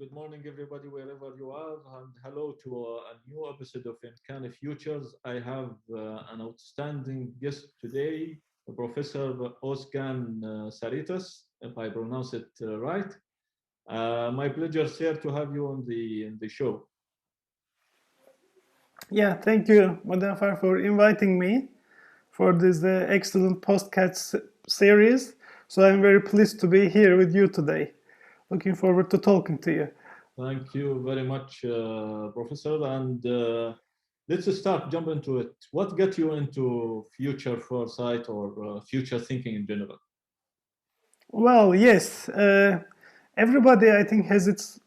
Good morning, everybody, wherever you are, and hello to a new episode of EMKAN Futures. I have an outstanding guest today, Professor Ozcan Saritas, if I pronounce it right. My pleasure, sir, to have you on the show. Yeah, thank you, Mudaffar, for inviting me for this excellent podcast series. So I'm very pleased to be here with you today. Looking forward to talking to you. Thank you very much, Professor. And let's jump into it. What got you into future foresight or future thinking in general? Well, yes, everybody I think has its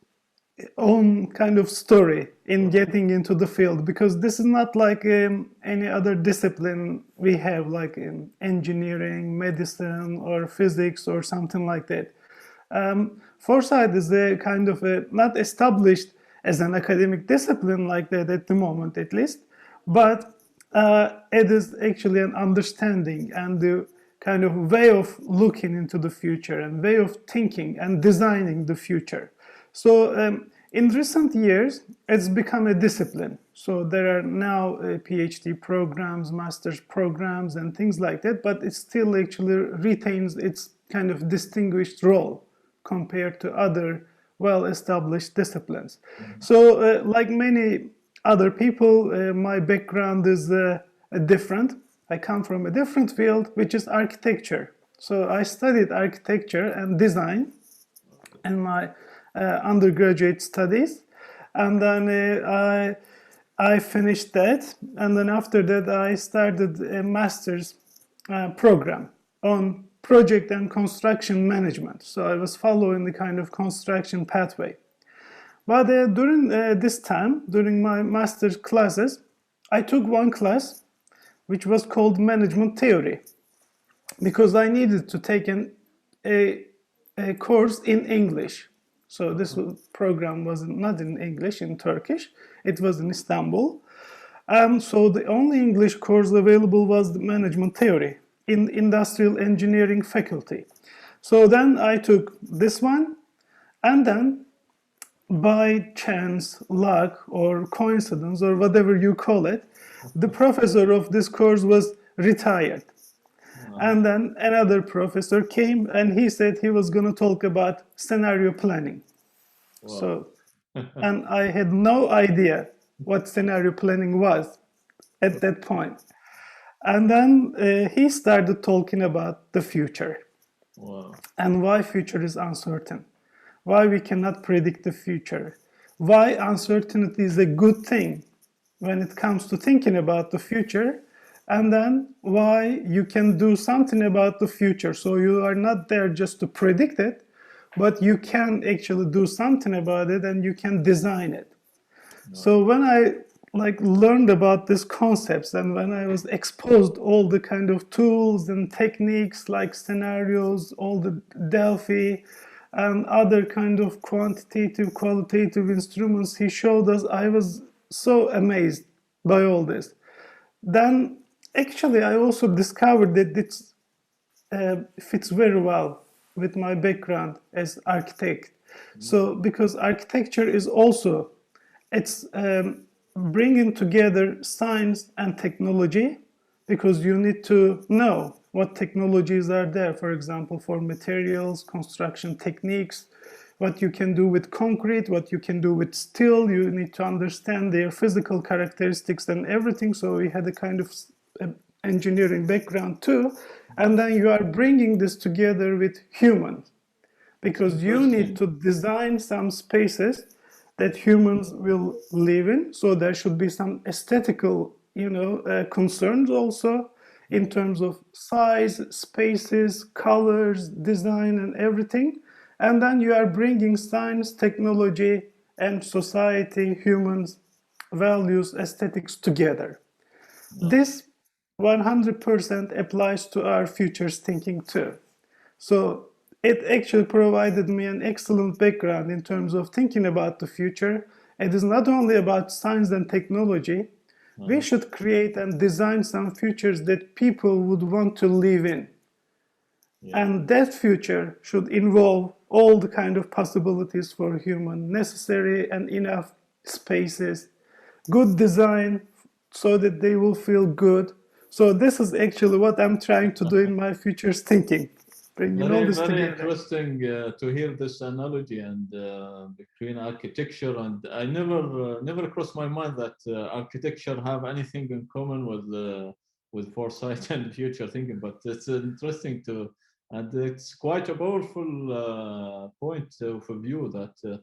own kind of story in getting into the field, because this is not like any other discipline we have, like in engineering, medicine, or physics, or something like that. Foresight is a kind of not established as an academic discipline like that at the moment, at least, but it is actually an understanding and the kind of way of looking into the future and way of thinking and designing the future. So in recent years, it's become a discipline. So there are now PhD programs, master's programs, and things like that, but it still actually retains its kind of distinguished role compared to other well-established disciplines. So like many other people, my background is different. I come from a different field, which is architecture. So I studied architecture and design in my undergraduate studies, and then I finished that, and then after that I started a master's program on project and construction management. So I was following the kind of construction pathway. But during this time, during my master's classes, I took one class which was called management theory, because I needed to take a course in English. So this program was not in English, in Turkish. It was in Istanbul. So the only English course available was the management theory in industrial engineering faculty. So then I took this one, and then by chance, luck, or coincidence, or whatever you call it, the professor of this course was retired. And then another professor came and he said he was going to talk about scenario planning. Wow. So, and I had no idea what scenario planning was at that point. And then he started talking about the future. Wow. And why future is uncertain, why we cannot predict the future, why uncertainty is a good thing when it comes to thinking about the future, and then why you can do something about the future. So you are not there just to predict it, but you can actually do something about it and you can design it. Wow. So when I learned about these concepts, and when I was exposed all the kind of tools and techniques like scenarios, all the Delphi and other kind of quantitative, qualitative instruments he showed us, I was so amazed by all this. Then actually I also discovered that it fits very well with my background as architect. So because architecture is also, it's bringing together science and technology, because you need to know what technologies are there, for example, for materials, construction techniques, what you can do with concrete, what you can do with steel. You need to understand their physical characteristics and everything. So we had a kind of engineering background too. And then you are bringing this together with humans, because you need to design some spaces that humans will live in. So there should be some aesthetical, concerns also in terms of size, spaces, colors, design, and everything. And then you are bringing science, technology, and society, humans, values, aesthetics together. This 100% applies to our futures thinking too. So it actually provided me an excellent background in terms of thinking about the future. It is not only about science and technology. We should create and design some futures that people would want to live in. And that future should involve all the kind of possibilities for human, necessary and enough spaces, good design so that they will feel good. So this is actually what I'm trying to do in my futures thinking, bringing all this Very together. interesting to hear this analogy and between architecture and I never crossed my mind that architecture have anything in common with foresight and future thinking. But it's interesting to, and it's quite a powerful point of view that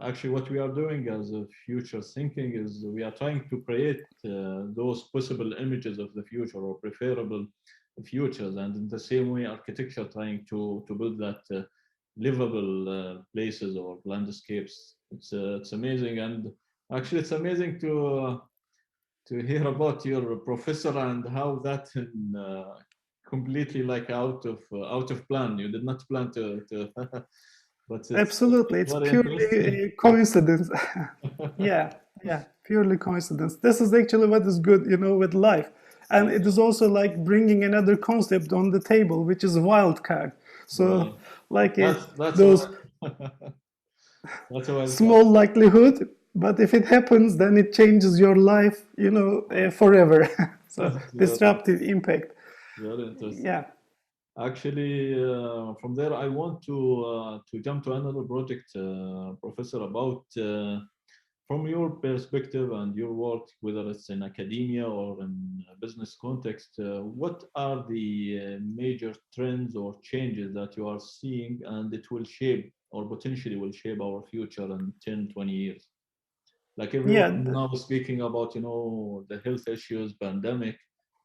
actually what we are doing as a future thinking is we are trying to create those possible images of the future or preferable futures, and in the same way architecture trying to build that livable places or landscapes. It's amazing, and actually it's amazing to hear about your professor and how that completely like out of plan. You did not plan to but it's Absolutely, it's very purely interesting. a coincidence. Yeah, purely coincidence. This is actually what is good, with life. And it is also like bringing another concept on the table, which is wild card. So, like That's those that's a wild card. small likelihood, but if it happens, then it changes your life, forever. So, disruptive impact. Very interesting. Yeah. Actually, from there, I want to jump to another project, Professor, about from your perspective and your work, whether it's in academia or in a business context, what are the major trends or changes that you are seeing and it will shape or potentially will shape our future in 10, 20 years? Like Yeah. everyone now speaking about, the health issues, pandemic,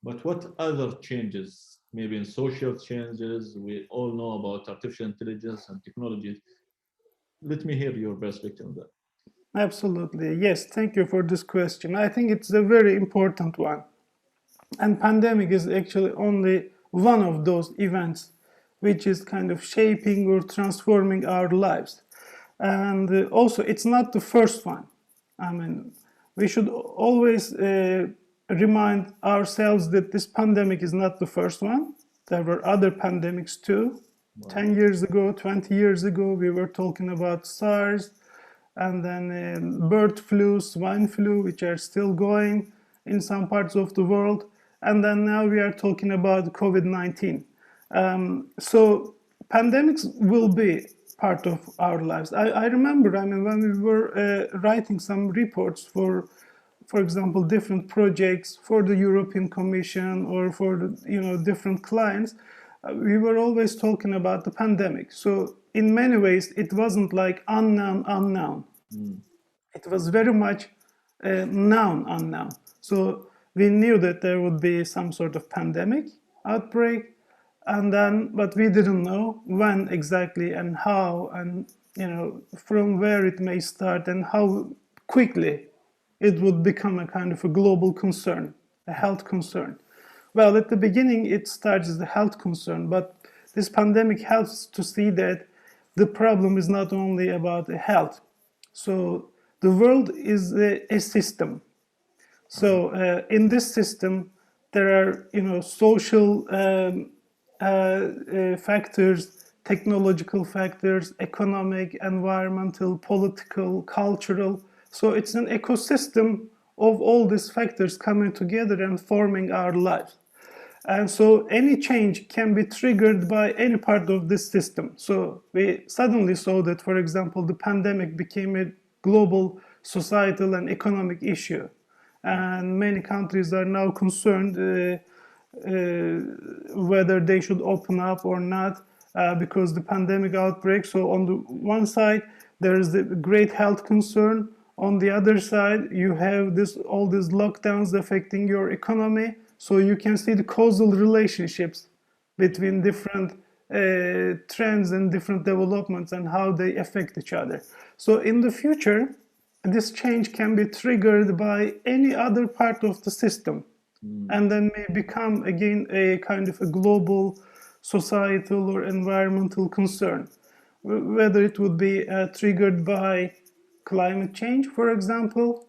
but what other changes, maybe in social changes, we all know about artificial intelligence and technologies. Let me hear your perspective on that. Absolutely. Yes, thank you for this question. I think it's a very important one. And pandemic is actually only one of those events which is kind of shaping or transforming our lives. And also, it's not the first one. I mean, we should always remind ourselves that this pandemic is not the first one. There were other pandemics too. Wow. 10 years ago, 20 years ago, we were talking about SARS, and then bird flu, swine flu, which are still going in some parts of the world. And then now we are talking about COVID-19. So pandemics will be part of our lives. I remember, when we were writing some reports for example, different projects for the European Commission or for the, different clients, we were always talking about the pandemic. So in many ways, it wasn't like unknown. It was very much unknown. So we knew that there would be some sort of pandemic outbreak, but we didn't know when exactly and how, and from where it may start and how quickly it would become a kind of a global concern, a health concern. Well, at the beginning, it starts as a health concern, but this pandemic helps to see that the problem is not only about health. So the world is a system. So in this system, there are social factors, technological factors, economic, environmental, political, cultural. So it's an ecosystem of all these factors coming together and forming our lives. And so any change can be triggered by any part of this system. So we suddenly saw that, for example, the pandemic became a global societal and economic issue. And many countries are now concerned whether they should open up or not because the pandemic outbreak. So on the one side, there is the great health concern. On the other side, you have all these lockdowns affecting your economy. So you can see the causal relationships between different trends and different developments and how they affect each other. So in the future, this change can be triggered by any other part of the system and then may become again a kind of a global societal or environmental concern. Whether it would be triggered by climate change, for example,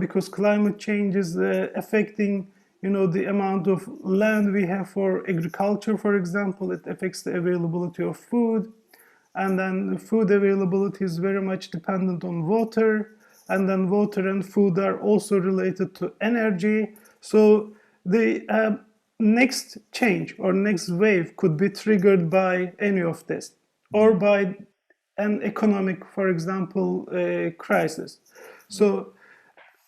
because climate change is affecting the amount of land we have for agriculture, for example. It affects the availability of food. And then food availability is very much dependent on water. And then water and food are also related to energy. So the next change or next wave could be triggered by any of this, or by an economic, for example, crisis. So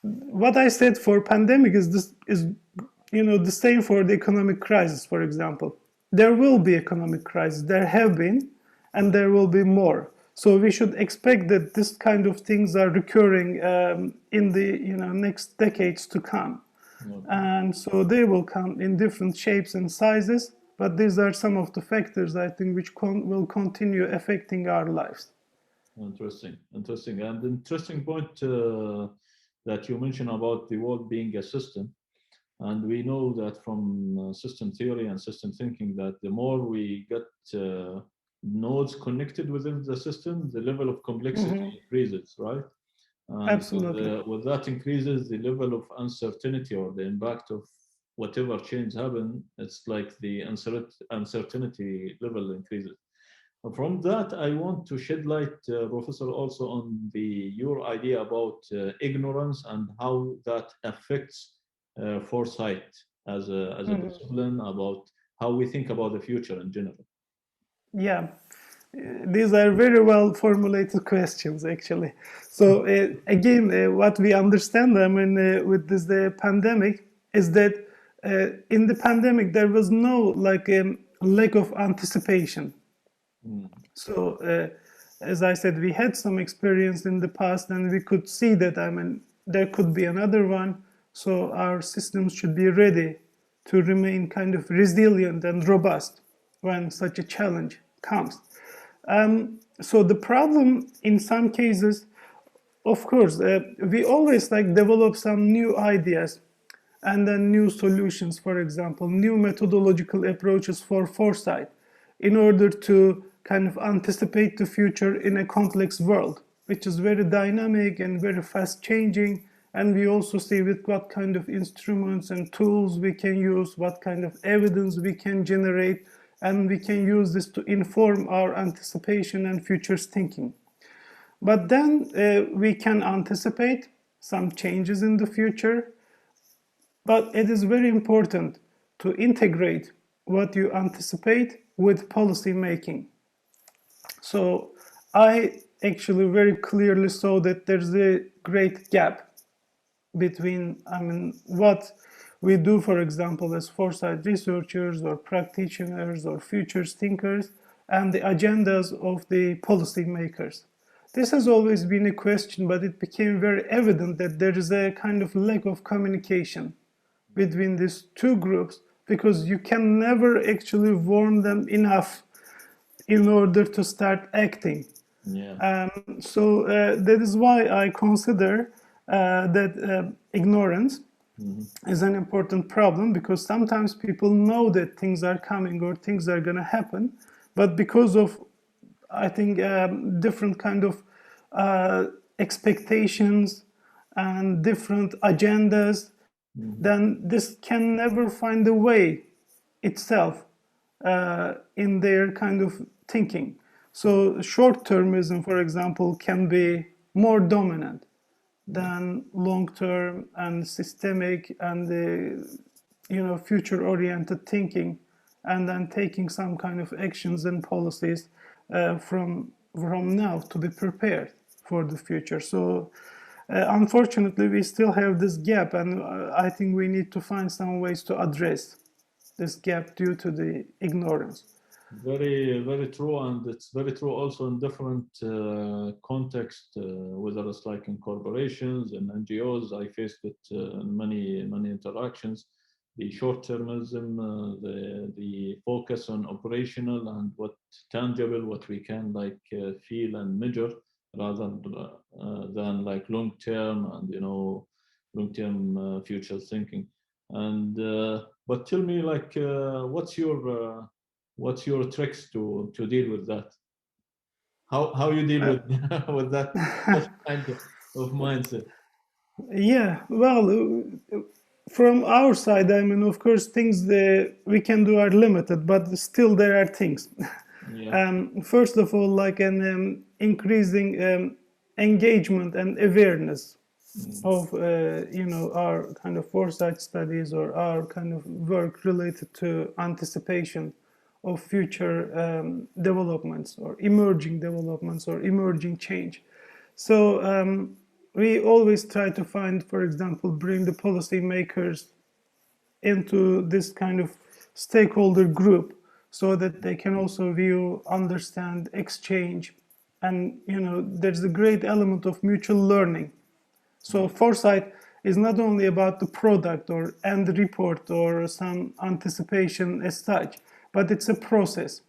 what I said for pandemic is the same for the economic crisis, for example. There will be economic crisis. There have been, and there will be more. So we should expect that this kind of things are recurring in the next decades to come. Okay. And so they will come in different shapes and sizes, but these are some of the factors, I think, which will continue affecting our lives. Interesting. And interesting point that you mentioned about the world being a system. And we know that from system theory and system thinking that the more we get nodes connected within the system, the level of complexity increases, right? And absolutely. With that increases the level of uncertainty or the impact of whatever change happen. It's like the uncertainty level increases. From that, I want to shed light, Professor, also on your idea about ignorance and how that affects foresight as a discipline, about how we think about the future in general. Yeah, these are very well formulated questions, actually. So again, what we understand, with this pandemic, is that in the pandemic there was no lack of anticipation. So as I said, we had some experience in the past, and we could see that there could be another one. So our systems should be ready to remain kind of resilient and robust when such a challenge comes. So the problem in some cases, of course, we always develop some new ideas and then new solutions, for example, new methodological approaches for foresight in order to kind of anticipate the future in a complex world, which is very dynamic and very fast changing. And we also see with what kind of instruments and tools we can use, what kind of evidence we can generate, and we can use this to inform our anticipation and futures thinking. But then we can anticipate some changes in the future, but it is very important to integrate what you anticipate with policy making. So I actually very clearly saw that there's a great gap between what we do, for example, as foresight researchers or practitioners or futures thinkers, and the agendas of the policy makers. This has always been a question, but it became very evident that there is a kind of lack of communication between these two groups, because you can never actually warn them enough in order to start acting. Yeah. So that is why I consider that ignorance is an important problem, because sometimes people know that things are coming or things are going to happen, but because of, I think, different kind of expectations and different agendas, then this can never find a way itself in their kind of thinking. So short-termism, for example, can be more dominant than long-term and systemic and future-oriented thinking, and then taking some kind of actions and policies from now to be prepared for the future. So unfortunately, we still have this gap, and I think we need to find some ways to address this gap due to the ignorance. Very, very true, and it's very true also in different contexts, whether it's like in corporations and NGOs. I faced it in many interactions. The short-termism, the focus on operational and what tangible, what we can feel and measure, rather than long-term and long-term future thinking. And but tell me, what's your tricks to deal with that? How you deal with that kind of mindset? Yeah, well, from our side, I mean, of course, things that we can do are limited, but still there are things. Yeah. First of all, like an increasing engagement and awareness of our kind of foresight studies or our kind of work related to anticipation of future developments or emerging change. So we always try to find, for example, bring the policymakers into this kind of stakeholder group so that they can also view, understand, exchange, and there's a great element of mutual learning. So foresight is not only about the product or end report or some anticipation as such, but it's a process.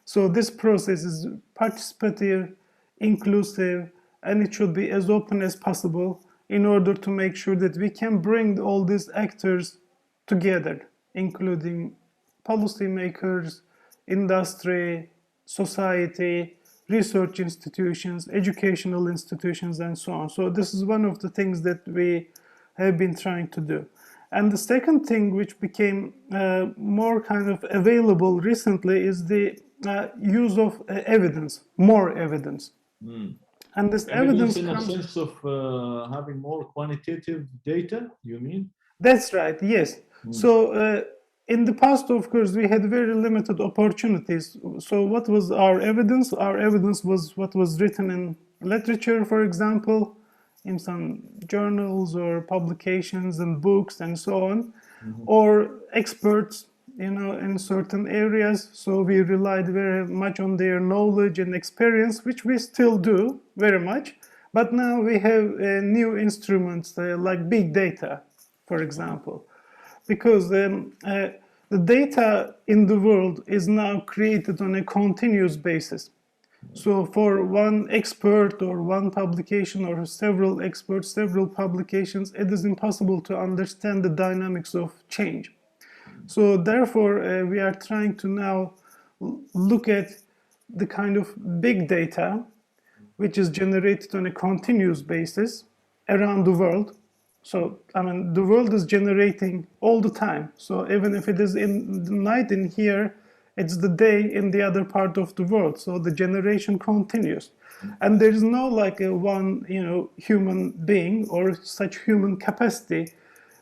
So this process is participative, inclusive, and it should be as open as possible in order to make sure that we can bring all these actors together, including policymakers, industry, society, research institutions, educational institutions, and so on. So this is one of the things that we have been trying to do. And the second thing which became more kind of available recently is the use of evidence, more evidence. And this evidence in a comes... sense of having more quantitative data, you mean? That's right, yes. So in the past, of course, we had very limited opportunities. So what was our evidence? Our evidence was what was written in literature, for example, in some journals or publications and books and so on, or experts, in certain areas. So we relied very much on their knowledge and experience, which we still do very much. But now we have new instruments like big data, for example, because the data in the world is now created on a continuous basis. So for one expert or one publication or several experts, several publications, it is impossible to understand the dynamics of change. So therefore, we are trying to now look at the kind of big data which is generated on a continuous basis around the world. So, I mean, the world is generating all the time. So even if it is in the night in here, it's the day in the other part of the world. So the generation continues. And there is no like a one, human being or such human capacity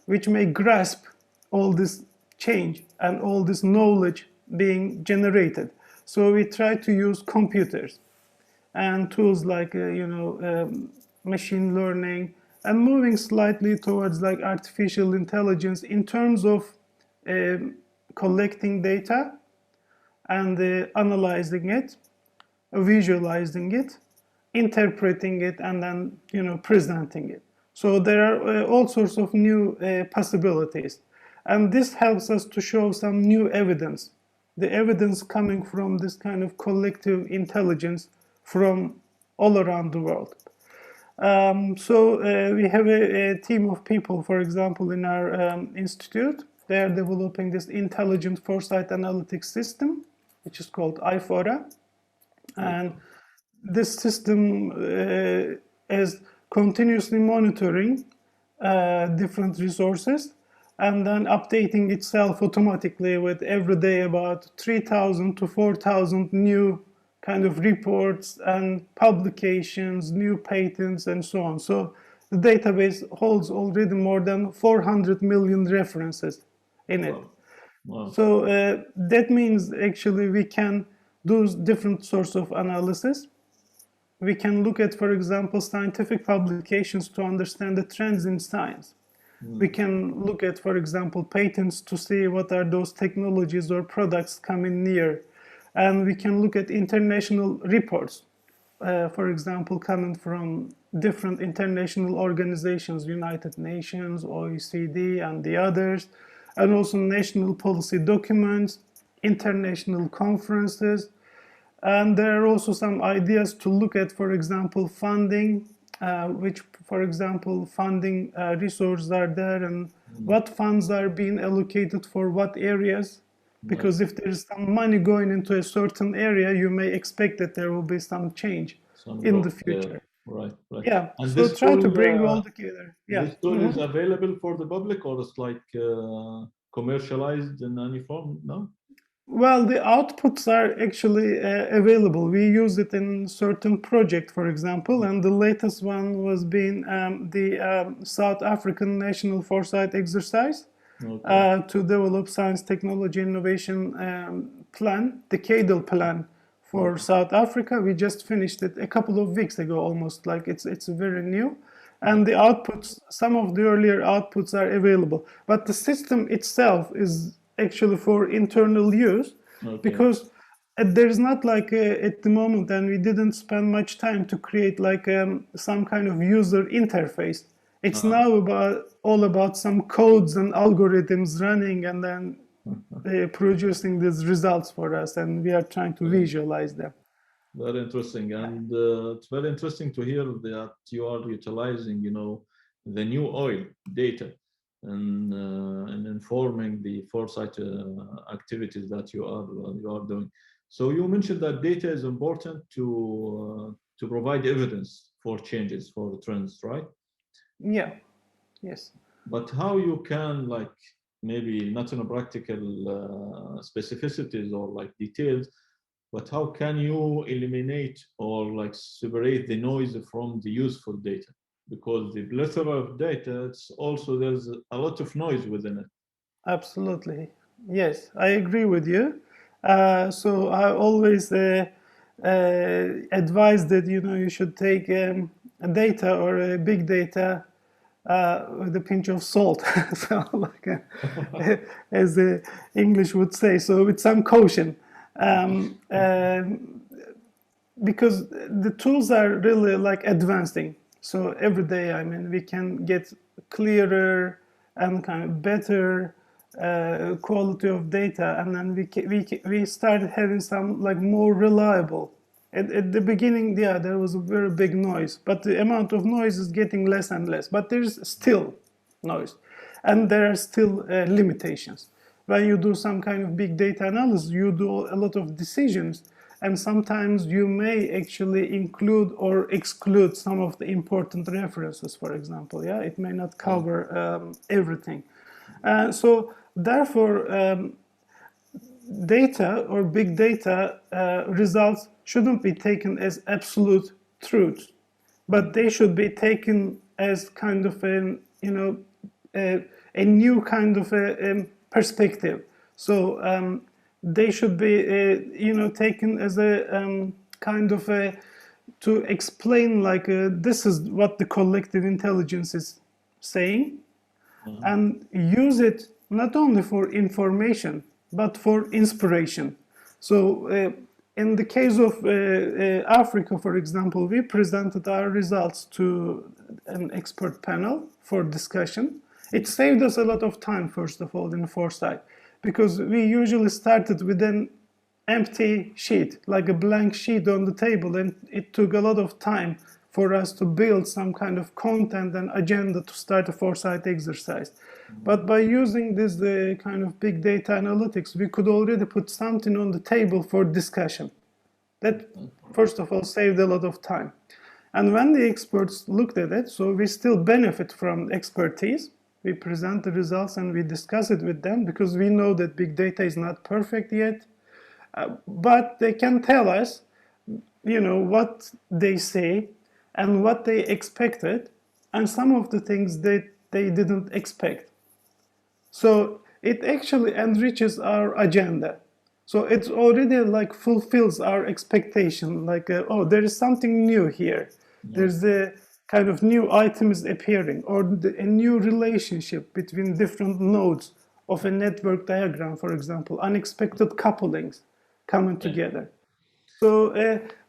which may grasp all this change and all this knowledge being generated. So we try to use computers and tools like, machine learning, and moving slightly towards like artificial intelligence in terms of collecting data and analyzing it, visualizing it, interpreting it, and then presenting it. So there are all sorts of new possibilities, and this helps us to show some new evidence. The evidence coming from this kind of collective intelligence from all around the world. So we have a team of people, for example, in our institute. They are developing this intelligent foresight analytics system, which is called IFORA. And this system is continuously monitoring different resources and then updating itself automatically with every day about 3,000 to 4,000 new kind of reports and publications, new patents, and so on. So the database holds already more than 400 million references in it. Wow. So that means actually we can do different sorts of analysis. We can look at, for example, scientific publications to understand the trends in science. We can look at, for example, patents to see what are those technologies or products coming near. And we can look at international reports, for example, coming from different international organizations, United Nations, OECD, and the others, and also national policy documents, international conferences. And there are also some ideas to look at, for example, funding, which, for example, funding resources are there and what funds are being allocated for what areas. Because if there's some money going into a certain area, you may expect that there will be some change in the future. Right, right. Yeah, And so this try to tool, bring all together. Yeah. this tool is available for the public, or it's like commercialized in any form? No? Well, the outputs are actually available. We use it in certain project, for example, and the latest one was being the South African National Foresight exercise Okay. to develop science, technology, innovation plan, decadal plan for Okay. South Africa. We just finished it a couple of weeks ago, almost like it's very new. And the outputs, some of the earlier outputs are available, but the system itself is actually for internal use Okay. because there's not like at the moment, and we didn't spend much time to create like some kind of user interface. It's now about all about some codes and algorithms running and then producing these results for us, and we are trying to visualize them. Very interesting, and it's very interesting to hear that you are utilizing, the new oil data and informing the foresight activities that you are doing. So you mentioned that data is important to provide evidence for changes, for trends, right? Yeah. Yes. But how you can, like, maybe not in a practical specificities or like details, but how can you eliminate or like separate the noise from the useful data? Because the plethora of data, it's also there's a lot of noise within it. Absolutely. Yes, I agree with you. So I always advise that you should take a data or a big data with a pinch of salt, so like as the English would say, so with some caution, because the tools are really like advancing. So every day, I mean, we can get clearer and kind of better quality of data, and then we started having some like more reliable. At the beginning, yeah, there was a very big noise, but the amount of noise is getting less and less. But there's still noise, and there are still limitations. When you do some kind of big data analysis, you do a lot of decisions, and sometimes you may actually include or exclude some of the important references, for example. Yeah, it may not cover everything. So therefore, data or big data results shouldn't be taken as absolute truth, but they should be taken as kind of a new kind of a perspective. So they should be taken as a kind of a to explain like this is what the collective intelligence is saying, and use it not only for information but for inspiration. So in the case of Africa, for example, we presented our results to an expert panel for discussion. It saved us a lot of time, first of all, in foresight, because we usually started with an empty sheet, like a blank sheet on the table, and it took a lot of time for us to build some kind of content and agenda to start a foresight exercise. But by using this kind of big data analytics, we could already put something on the table for discussion. That, first of all, saved a lot of time. And when the experts looked at it, so we still benefit from expertise. We present the results and we discuss it with them because we know that big data is not perfect yet. But they can tell us, what they say and what they expected, and some of the things that they didn't expect. So it actually enriches our agenda. So it already like fulfills our expectation, like, oh, there is something new here. There's a kind of new item is appearing, or a new relationship between different nodes of a network diagram, for example, unexpected couplings coming together. So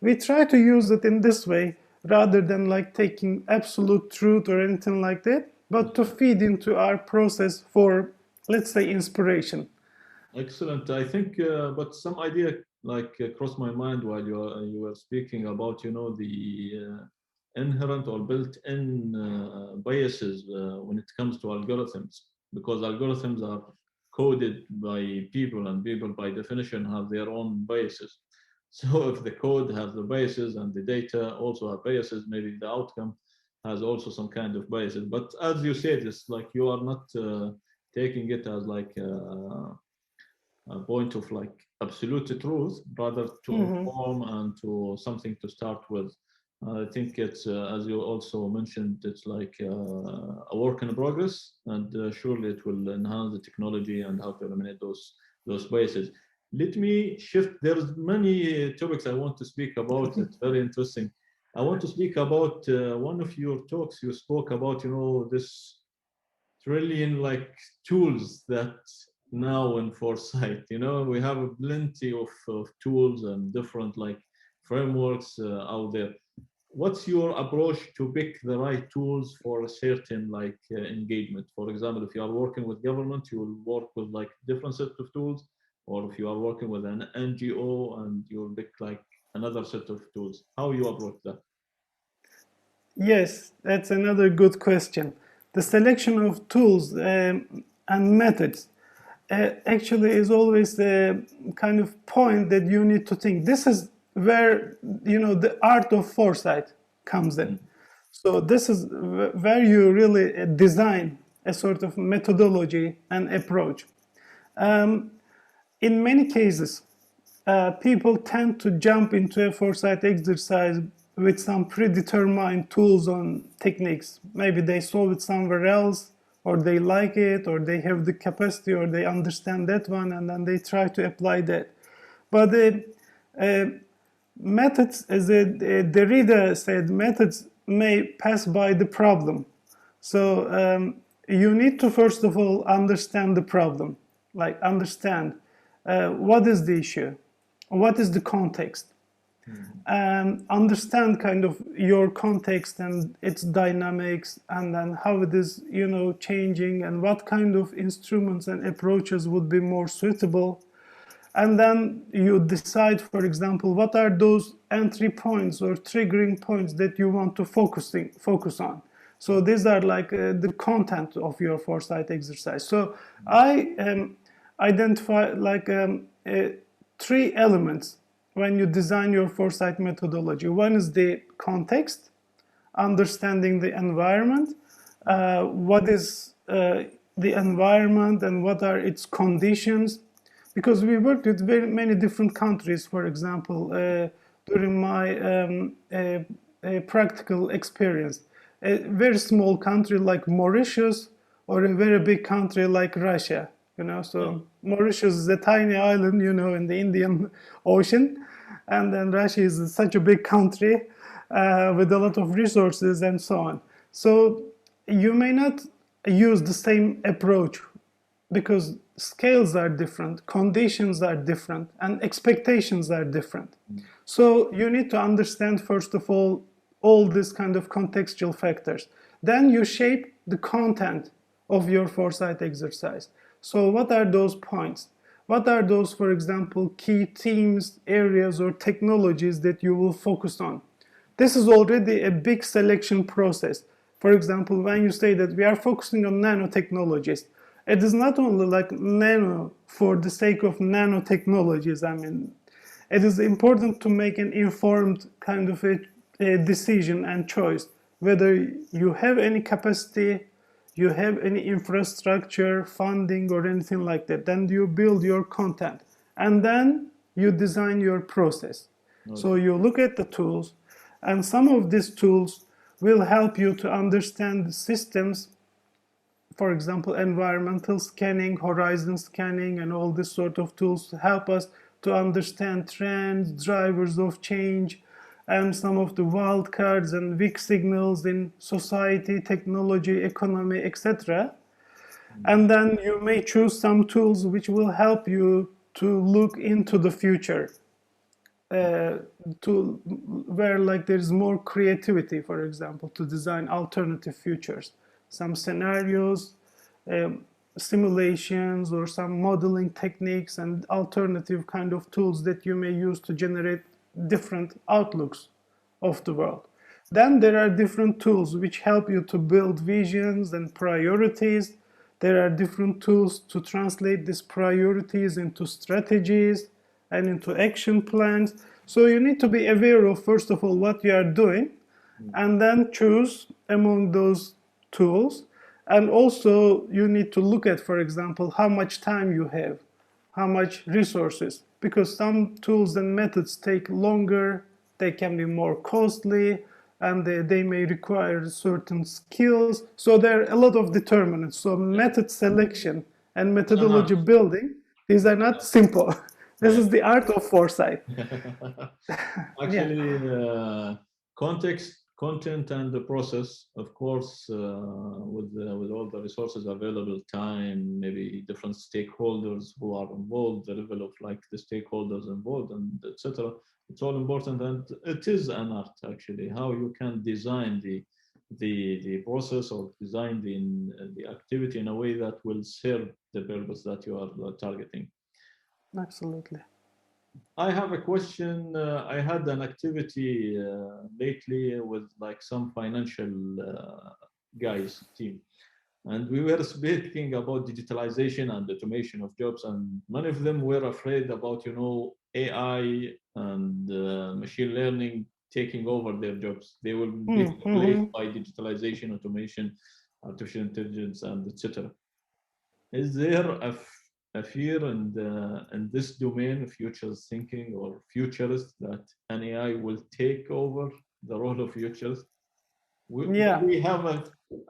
we try to use it in this way rather than like taking absolute truth or anything like that, but to feed into our process for, let's say, inspiration. Excellent. I think, but some idea like crossed my mind while you were speaking about, the inherent or built-in biases when it comes to algorithms, because algorithms are coded by people, and people by definition have their own biases. So if the code has the biases and the data also have biases, maybe the outcome has also some kind of biases. But as you said, it's like you are not taking it as like a point of like absolute truth, rather to inform and to something to start with. I think it's, as you also mentioned, it's like a work in progress, and surely it will enhance the technology and how to eliminate those biases. Let me shift. There's many topics I want to speak about. It's very interesting. I want to speak about one of your talks. You spoke about, this trillion like tools that now in Foresight, we have plenty of tools and different like frameworks out there. What's your approach to pick the right tools for a certain like engagement? For example, if you are working with government, you will work with like different set of tools, or if you are working with an NGO and you'll pick like another set of tools. How you approach that? Yes, that's another good question. The selection of tools and methods actually is always the kind of point that you need to think. This is where the art of foresight comes in. So this is where you really design a sort of methodology and approach. In many cases, people tend to jump into a foresight exercise with some predetermined tools and techniques. Maybe they saw it somewhere else, or they like it, or they have the capacity, or they understand that one, and then they try to apply that. But methods, as Derrida said, methods may pass by the problem. So you need to first of all understand the problem, like understand what is the issue, what is the context, understand kind of your context and its dynamics, and then how it is changing, and what kind of instruments and approaches would be more suitable. And then you decide, for example, what are those entry points or triggering points that you want to focus on. So these are like the content of your foresight exercise. So I identify like 3 elements when you design your foresight methodology. One is the context, understanding the environment. What is the environment and what are its conditions? Because we worked with very many different countries. For example, during my practical experience, a very small country like Mauritius, or a very big country like Russia. So Mauritius is a tiny island, in the Indian Ocean, and then Russia is such a big country with a lot of resources and so on. So you may not use the same approach because scales are different, conditions are different, and expectations are different. So you need to understand, first of all these kind of contextual factors. Then you shape the content of your foresight exercise. So what are those points? What are those, for example, key themes, areas, or technologies that you will focus on? This is already a big selection process. For example, when you say that we are focusing on nanotechnologies, it is not only like nano for the sake of nanotechnologies. I mean, it is important to make an informed kind of a decision and choice, whether you have any capacity, you have any infrastructure, funding, or anything like that. Then you build your content, and then you design your process. Okay. So you look at the tools, and some of these tools will help you to understand the systems. For example, environmental scanning, horizon scanning, and all this sort of tools help us to understand trends, drivers of change, and some of the wildcards and weak signals in society, technology, economy, etc. And then you may choose some tools which will help you to look into the future, to where like there's more creativity, for example, to design alternative futures. Some scenarios, simulations, or some modeling techniques and alternative kind of tools that you may use to generate different outlooks of the world. Then there are different tools which help you to build visions and priorities. There are different tools to translate these priorities into strategies and into action plans. So you need to be aware of, first of all, what you are doing, and then choose among those tools. And also you need to look at, for example, how much time you have, how much resources, because some tools and methods take longer, they can be more costly, and they may require certain skills. So there are a lot of determinants. So method selection and methodology building, these are not simple. This is the art of foresight. Actually, content, and the process, of course, with all the resources available, time, maybe different stakeholders who are involved, the level of like the stakeholders involved, and etc. It's all important, and it is an art actually. How you can design the process or design the activity in a way that will serve the purpose that you are targeting. Absolutely. I have a question. I had an activity lately with like some financial guys team, and we were speaking about digitalization and automation of jobs, and many of them were afraid about AI and machine learning taking over their jobs. They will be replaced by digitalization, automation, artificial intelligence, and etc. Is there a fear in this domain, futures thinking or futurist, that an AI will take over the role of futurist? Will we have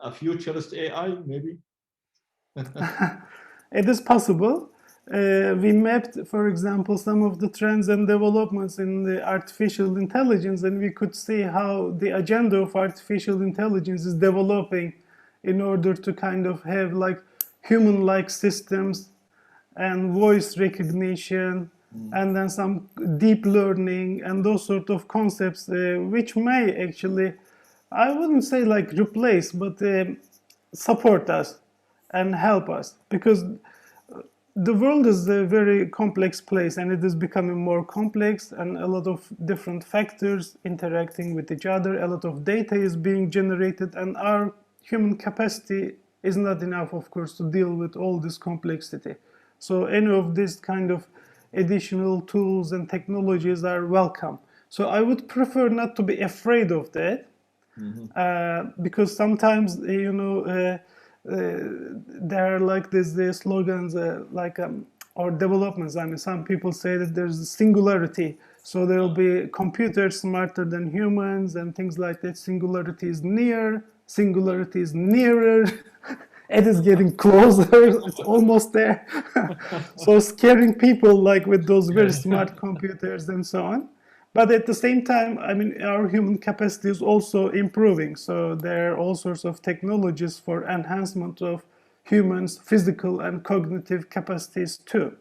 a futurist AI, maybe? It is possible. We mapped, for example, some of the trends and developments in the artificial intelligence, and we could see how the agenda of artificial intelligence is developing in order to kind of have like human-like systems and voice recognition, and then some deep learning and those sort of concepts, which may actually, I wouldn't say like replace, but support us and help us, because the world is a very complex place, and it is becoming more complex, and a lot of different factors interacting with each other, a lot of data is being generated, and our human capacity is not enough, of course, to deal with all this complexity. So any of these kind of additional tools and technologies are welcome. So I would prefer not to be afraid of that, because sometimes, there are like these slogans, or developments. I mean, some people say that there's a singularity. So there will be computers smarter than humans and things like that. Singularity is near, singularity is nearer. It is getting closer, it's almost there. So scaring people like with those very smart computers and so on. But at the same time, I mean, our human capacity is also improving. So there are all sorts of technologies for enhancement of humans' physical and cognitive capacities too.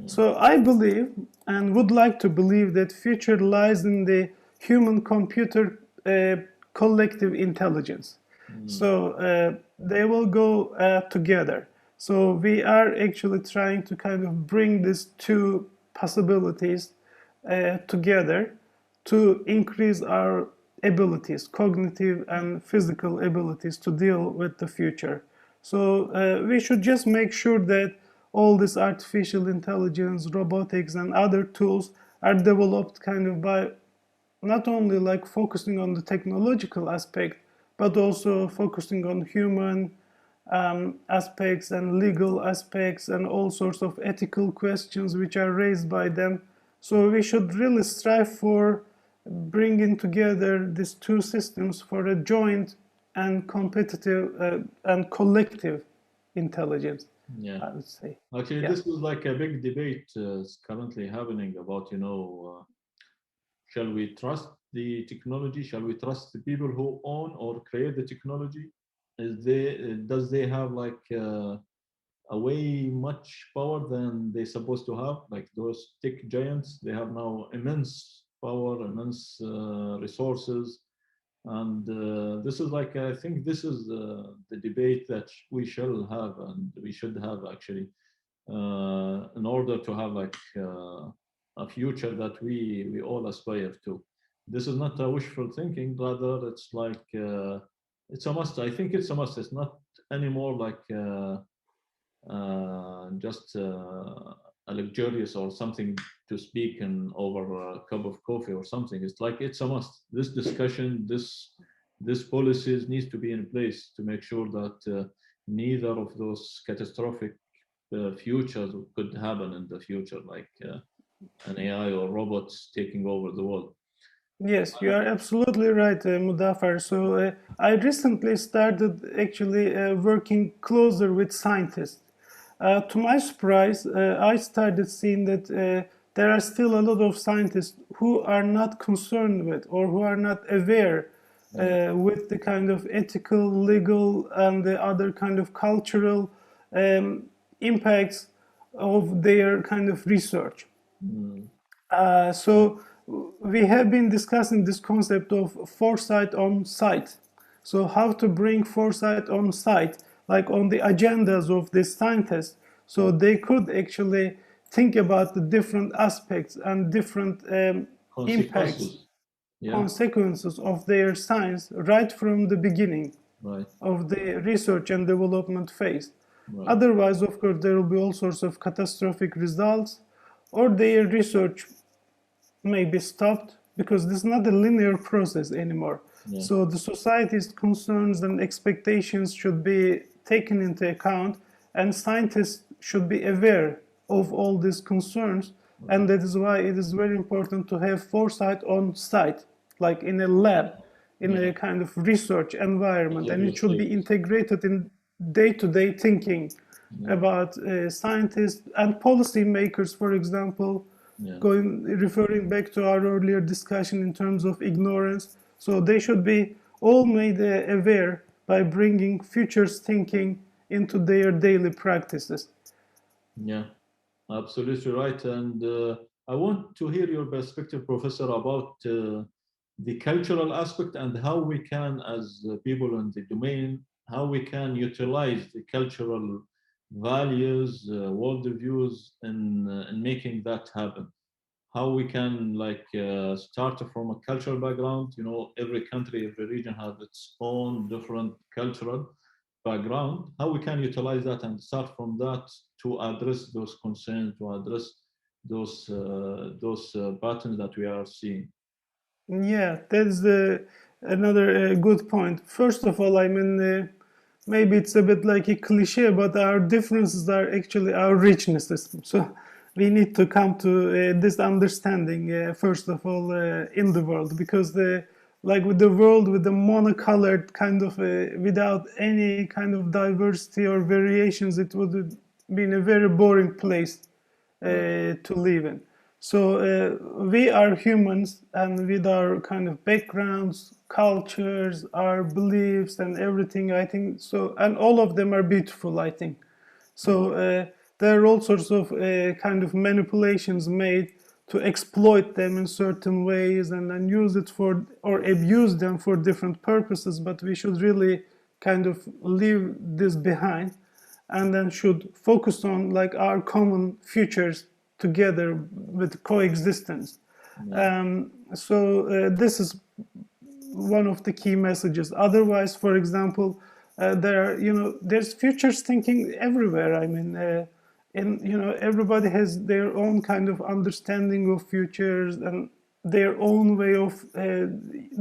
So I believe, and would like to believe, that future lies in the human-computer collective intelligence. So they will go together. So we are actually trying to kind of bring these two possibilities together to increase our abilities, cognitive and physical abilities, to deal with the future. So we should just make sure that all this artificial intelligence, robotics, and other tools are developed kind of by not only like focusing on the technological aspect, but also focusing on human aspects and legal aspects and all sorts of ethical questions which are raised by them. So we should really strive for bringing together these two systems for a joint and competitive and collective intelligence. I would say. Actually, this is like a big debate currently happening about, shall we trust the technology? Shall we trust the people who own or create the technology? Does they have like a way much power than they're supposed to have? Like those tech giants, they have now immense power, immense resources. And this is like, I think this is the debate that we shall have, and we should have actually, in order to have like a future that we all aspire to. This is not a wishful thinking, rather it's like, it's a must. I think it's a must. It's not anymore like just luxurious or something to speak in over a cup of coffee or something. It's like it's a must. This discussion, this policies needs to be in place to make sure that neither of those catastrophic futures could happen in the future, like an AI or robots taking over the world. Yes, you are absolutely right, Mudaffar. So I recently started actually working closer with scientists. To my surprise, I started seeing that there are still a lot of scientists who are not concerned with or who are not aware with the kind of ethical, legal, and the other kind of cultural impacts of their kind of research. So we have been discussing this concept of foresight on site. So how to bring foresight on site, like on the agendas of the scientists, so they could actually think about the different aspects and different impacts, consequences of their science right from the beginning of the research and development phase. Otherwise, of course, there will be all sorts of catastrophic results, or their research may be stopped because this is not a linear process anymore. So the society's concerns and expectations should be taken into account, and scientists should be aware of all these concerns. And that is why it is very important to have foresight on site, like in a lab, in a kind of research environment, and it should be integrated in day-to-day thinking about scientists and policymakers, for example, referring back to our earlier discussion in terms of ignorance. So they should be all made aware by bringing futures thinking into their daily practices. Yeah, absolutely right. And I want to hear your perspective, Professor, about the cultural aspect and how we can, as people in the domain, how we can utilize the cultural values, worldviews in making that happen. How we can start from a cultural background. You know, every country, every region has its own different cultural background. How we can utilize that and start from that to address those concerns, to address those patterns that we are seeing. Yeah, that's another good point. First of all, I mean, maybe it's a bit like a cliche, but our differences are actually our richnesses. So we need to come to this understanding, first of all, in the world, because like with the world with the monocolored kind of, without any kind of diversity or variations, it would have been a very boring place to live in. So we are humans, and with our kind of backgrounds, cultures, our beliefs, and everything, I think so, and all of them are beautiful, I think. So there are all sorts of kind of manipulations made to exploit them in certain ways and then use it for, or abuse them for different purposes, but we should really kind of leave this behind and then should focus on like our common futures together with coexistence. So this is one of the key messages. Otherwise, for example, there's futures thinking everywhere. I mean, everybody has their own kind of understanding of futures and their own way of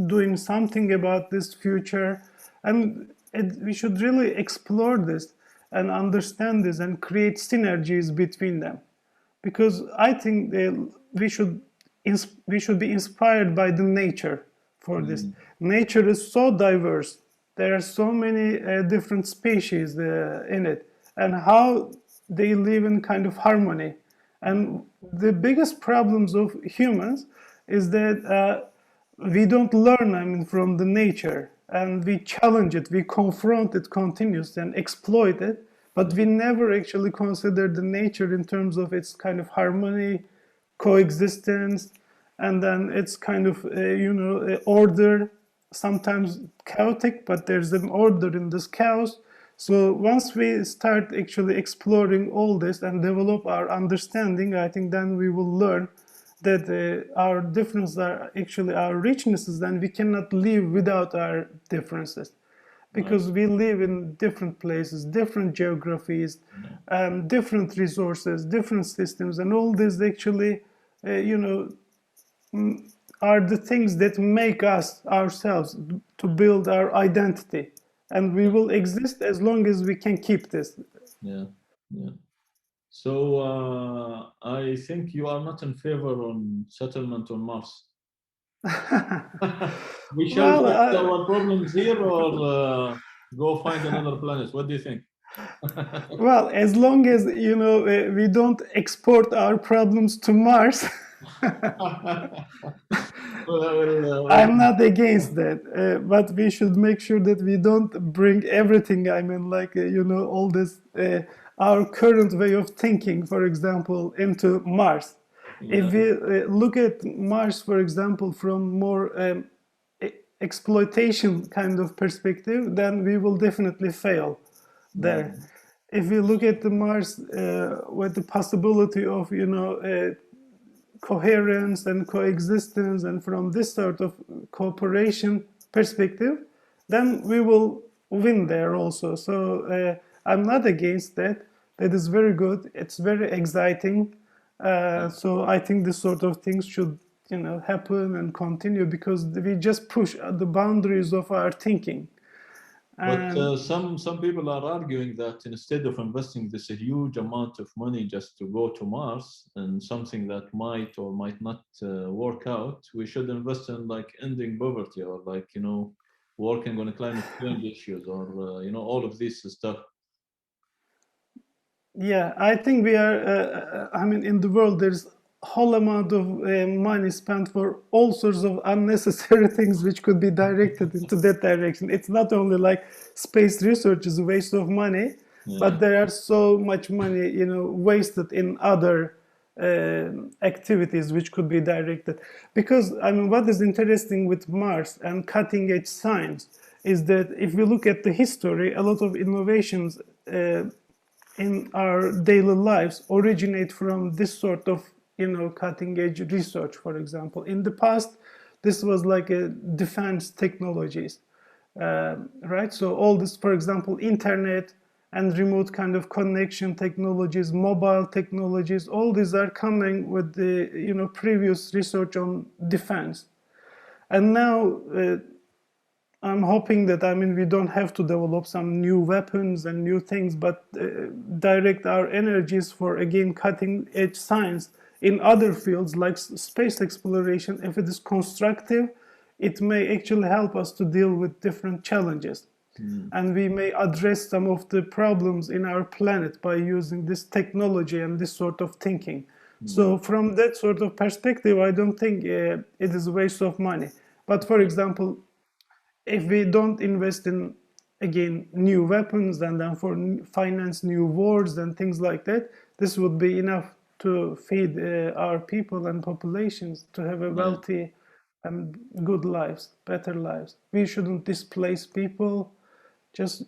doing something about this future, and we should really explore this and understand this and create synergies between them, because I think we should be inspired by the nature for this. Nature is so diverse. There are so many different species in it, and how they live in kind of harmony. And the biggest problems of humans is that we don't learn, I mean, from the nature, and we challenge it, we confront it continuously and exploit it, but we never actually consider the nature in terms of its kind of harmony, coexistence, and then it's kind of order, sometimes chaotic, but there's an order in this chaos. So once we start actually exploring all this and develop our understanding, I think then we will learn that our differences are actually our richnesses, and we cannot live without our differences. because we live in different places, different geographies, different resources, different systems, and all this actually, are the things that make us ourselves, to build our identity, and we will exist as long as we can keep this. Yeah. So I think you are not in favor on settlement on Mars. We shall fix our problems here, or go find another planet. What do you think? Well, as long as we don't export our problems to Mars, I'm not against that. But we should make sure that we don't bring everything. I mean, like all this, our current way of thinking, for example, into Mars. If we look at Mars, for example, from more exploitation kind of perspective, then we will definitely fail there. If we look at the Mars with the possibility of coherence and coexistence, and from this sort of cooperation perspective, then we will win there also. So I'm not against that. That is very good. It's very exciting. So I think this sort of things should happen and continue, because we just push the boundaries of our thinking. But some people are arguing that instead of investing this huge amount of money just to go to Mars and something that might or might not work out, we should invest in like ending poverty, or like working on climate change issues, or all of this stuff. Yeah, I think we are. In the world, there's whole amount of money spent for all sorts of unnecessary things which could be directed into that direction. It's not only like space research is a waste of money, but there are so much money wasted in other activities which could be directed. Because what is interesting with Mars and cutting edge science is that if we look at the history, a lot of innovations in our daily lives originate from this sort of cutting edge research. For example, in the past, this was like a defense technologies, right? So all this, for example, internet and remote kind of connection technologies, mobile technologies, all these are coming with the previous research on defense. And now I'm hoping that we don't have to develop some new weapons and new things, but direct our energies for again cutting edge science in other fields like space exploration. If it is constructive, it may actually help us to deal with different challenges. And we may address some of the problems in our planet by using this technology and this sort of thinking. So from that sort of perspective, I don't think it is a waste of money. But for example, if we don't invest in, again, new weapons and then finance new wars and things like that, this would be enough to feed our people and populations to have a wealthy and good lives, better lives. We shouldn't displace people, just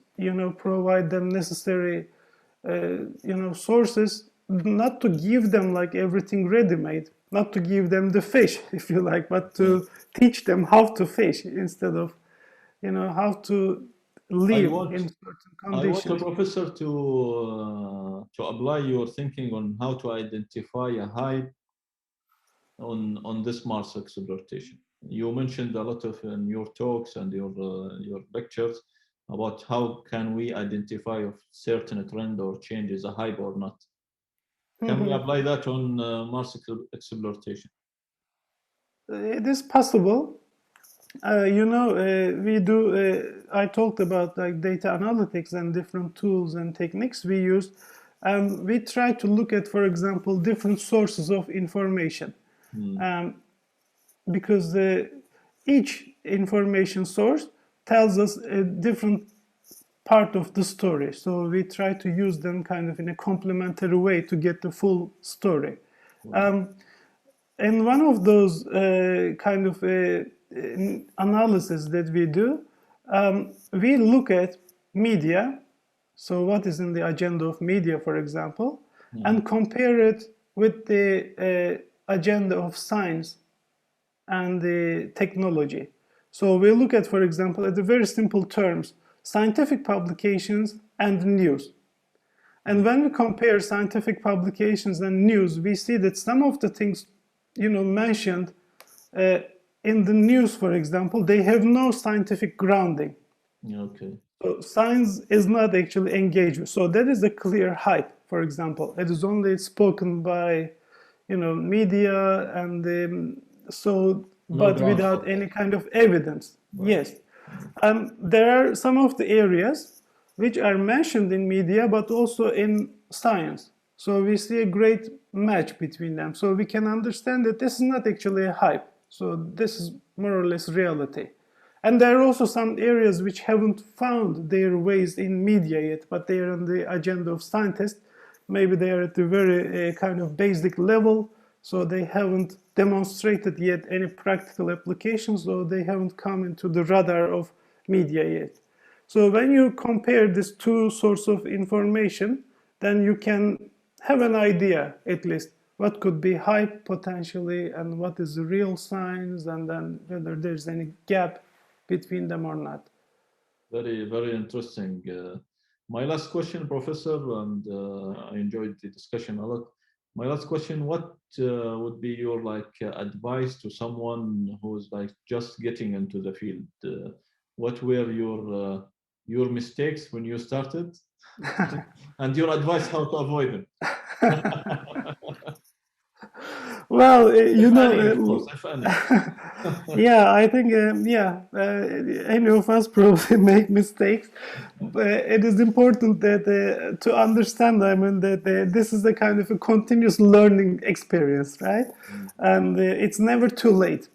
provide them necessary sources, not to give them like everything ready-made, not to give them the fish, if you like, but to teach them how to fish instead of how to live in certain conditions. I want a professor to apply your thinking on how to identify a hype on this Mars exploitation. You mentioned a lot of in your talks and your lectures about how can we identify if certain trend or change is a hype or not. Can we apply that on Mars exploitation? It is possible. We do. I talked about like data analytics and different tools and techniques we use, and we try to look at, for example, different sources of information, because each information source tells us a different part of the story. So we try to use them kind of in a complementary way to get the full story. And one of those kind of analysis that we do, we look at media, so what is in the agenda of media, for example, and compare it with the agenda of science and the technology. So we look at, for example, at the very simple terms, scientific publications and news. And when we compare scientific publications and news, we see that some of the things, mentioned in the news, for example, they have no scientific grounding. Okay. So science is not actually engaged with. So that is a clear hype, for example. It is only spoken by, media and but without any kind of evidence. Right. Yes. There are some of the areas which are mentioned in media, but also in science. So we see a great match between them. So we can understand that this is not actually a hype. So this is more or less reality. And there are also some areas which haven't found their ways in media yet, but they are on the agenda of scientists. Maybe they are at the very kind of basic level, so they haven't demonstrated yet any practical applications, so they haven't come into the radar of media yet. So when you compare these two sources of information, then you can have an idea, at least, what could be hype potentially and what is the real science, and then whether there's any gap between them or not. Very, very interesting. My last question, Professor, and I enjoyed the discussion a lot. My last question: what would be your advice to someone who's just getting into the field? What were your mistakes when you started, and your advice how to avoid them? Well, yeah, I think any of us probably make mistakes, but it is important that to understand, that this is a kind of a continuous learning experience, right? And it's never too late.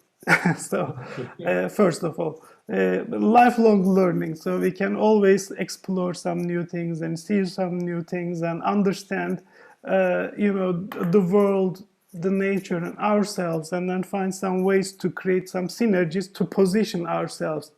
So, first of all, lifelong learning. So we can always explore some new things and see some new things and understand, the world, the nature, and ourselves, and then find some ways to create some synergies to position ourselves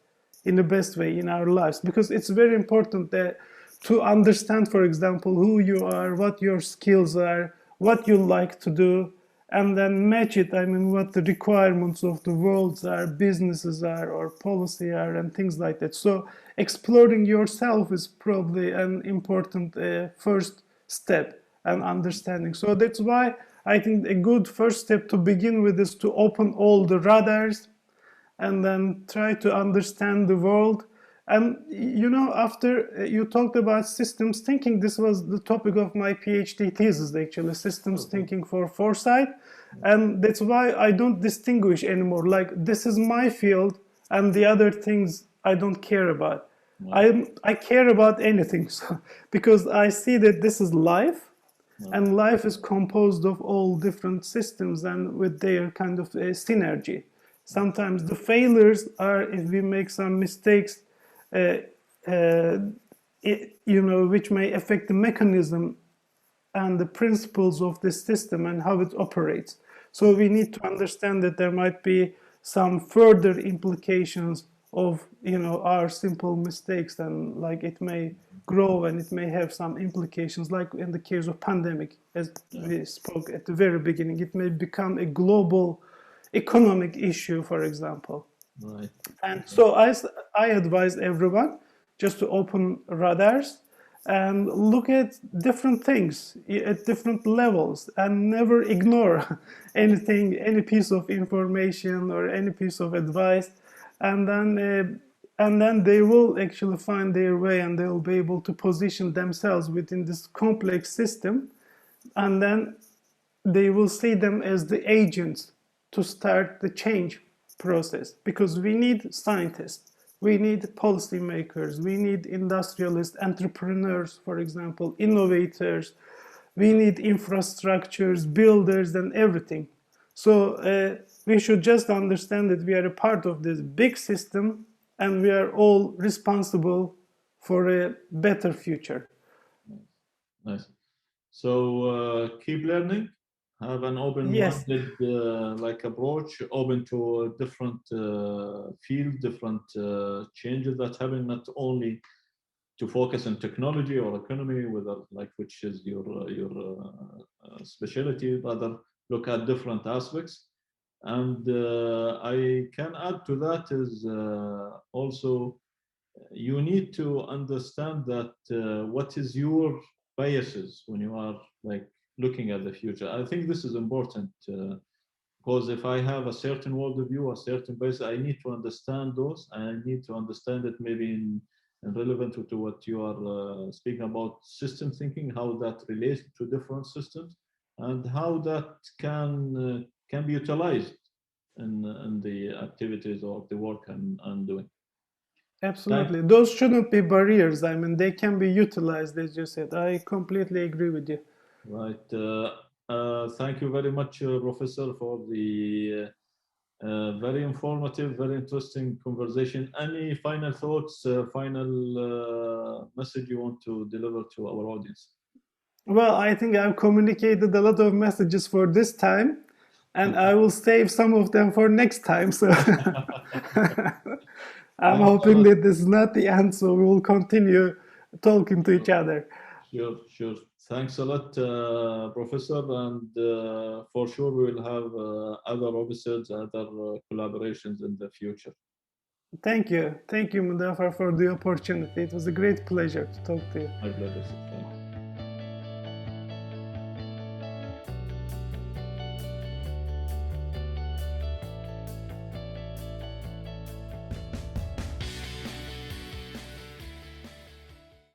in the best way in our lives. Because it's very important that to understand, for example, who you are, what your skills are, what you like to do, and then match it, what the requirements of the world are, businesses are, or policy are, and things like that. So exploring yourself is probably an important first step and understanding. So that's why I think a good first step to begin with is to open all the radars and then try to understand the world. And, after you talked about systems thinking, this was the topic of my PhD thesis, actually, systems thinking for foresight. And that's why I don't distinguish anymore. This is my field, and the other things I don't care about. I care about anything, because I see that this is life. And life is composed of all different systems and with their kind of synergy. Sometimes the failures are if we make some mistakes, which may affect the mechanism and the principles of the system and how it operates. So we need to understand that there might be some further implications of our simple mistakes, and it may grow and it may have some implications, like in the case of pandemic, as we spoke at the very beginning. It may become a global economic issue, for example. Right. And so I advise everyone just to open radars and look at different things at different levels, and never ignore anything, any piece of information or any piece of advice. And then they will actually find their way, and they will be able to position themselves within this complex system. And then they will see them as the agents to start the change process. Because we need scientists, we need policymakers, we need industrialists, entrepreneurs, for example, innovators, we need infrastructures, builders, and everything. So we should just understand that we are a part of this big system, and we are all responsible for a better future. Nice. So keep learning, have an open-minded approach, open to different fields, different changes that happen, not only to focus on technology or economy, whether which is your specialty, rather look at different aspects. And I can add to that is also you need to understand that what is your biases when you are like looking at the future. I think this is important because if I have a certain worldview, a certain bias, I need to understand those, and I need to understand it maybe in relevant to what you are speaking about, system thinking, how that relates to different systems, and how that can be utilized in the activities or the work I'm doing. Absolutely. Those shouldn't be barriers. I mean, they can be utilized, as you said. I completely agree with you. Right. Thank you very much, Professor, for the very informative, very interesting conversation. Any final thoughts, final message you want to deliver to our audience? Well, I think I've communicated a lot of messages for this time, and I will save some of them for next time. So I'm hoping that this is not the end, so we will continue talking to each other. Sure. Thanks a lot, Professor, and for sure we will have other episodes, other collaborations in the future. Thank you, Mudaffar, for the opportunity. It was a great pleasure to talk to you. My pleasure.